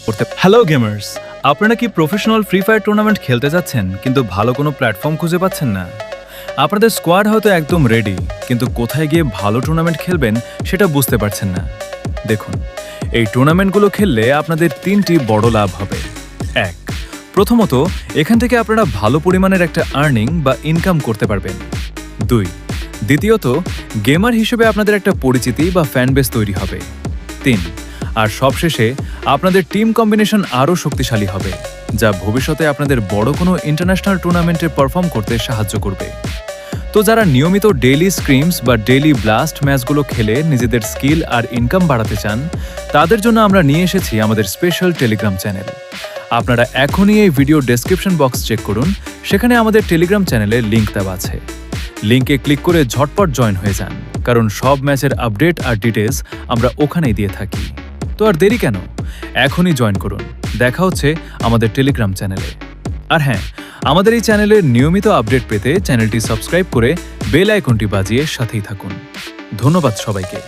করতে। Hello gamers, আপনারা কি প্রফেশনাল ফ্রি ফায়ার টুর্নামেন্ট খেলতে যাচ্ছেন কিন্তু ভালো কোনো প্ল্যাটফর্ম খুঁজে পাচ্ছেন না? আপনাদের স্কোয়াড হয়তো একদম রেডি, কিন্তু কোথায় গিয়ে ভালো টুর্নামেন্ট খেলবেন সেটা বুঝতে পারছেন না। দেখুন, এই টুর্নামেন্টগুলো খেললে আপনাদের 3টি বড় লাভ হবে। 1. প্রথমত, এখান থেকে আপনারা ভালো পরিমাণের একটা আর্নিং বা ইনকাম করতে পারবেন। 2. দ্বিতীয়ত, গেমার হিসেবে আপনাদের একটা পরিচিতি বা ফ্যান বেস তৈরি হবে। 3. আর সবশেষে আপনাদের টিম কম্বিনেশন আরও শক্তিশালী হবে, যা ভবিষ্যতে আপনাদের বড় কোনো ইন্টারন্যাশনাল টুর্নামেন্টে পারফর্ম করতে সাহায্য করবে। তো যারা নিয়মিত ডেইলি স্ক্রিমস বা ডেইলি ব্লাস্ট ম্যাচগুলো খেলে নিজেদের স্কিল আর ইনকাম বাড়াতে চান, তাদের জন্য আমরা নিয়ে এসেছি আমাদের স্পেশাল টেলিগ্রাম চ্যানেল। আপনারা এখনই এই ভিডিও ডেসক্রিপশন বক্স চেক করুন, সেখানে আমাদের টেলিগ্রাম চ্যানেলের লিঙ্ক দেওয়া আছে। লিঙ্কে ক্লিক করে ঝটপট জয়েন হয়ে যান, কারণ সব ম্যাচের আপডেট আর ডিটেলস আমরা ওখানেই দিয়ে থাকি। তো আর দেরি কেন, এখনই জয়েন করুন। দেখা হচ্ছে আমাদের টেলিগ্রাম চ্যানেলে। আর হ্যাঁ, আমাদের এই চ্যানেলের নিয়মিত আপডেট পেতে চ্যানেলটি সাবস্ক্রাইব করে বেল আইকনটি বাজিয়ে সাথেই থাকুন। ধন্যবাদ সবাইকে।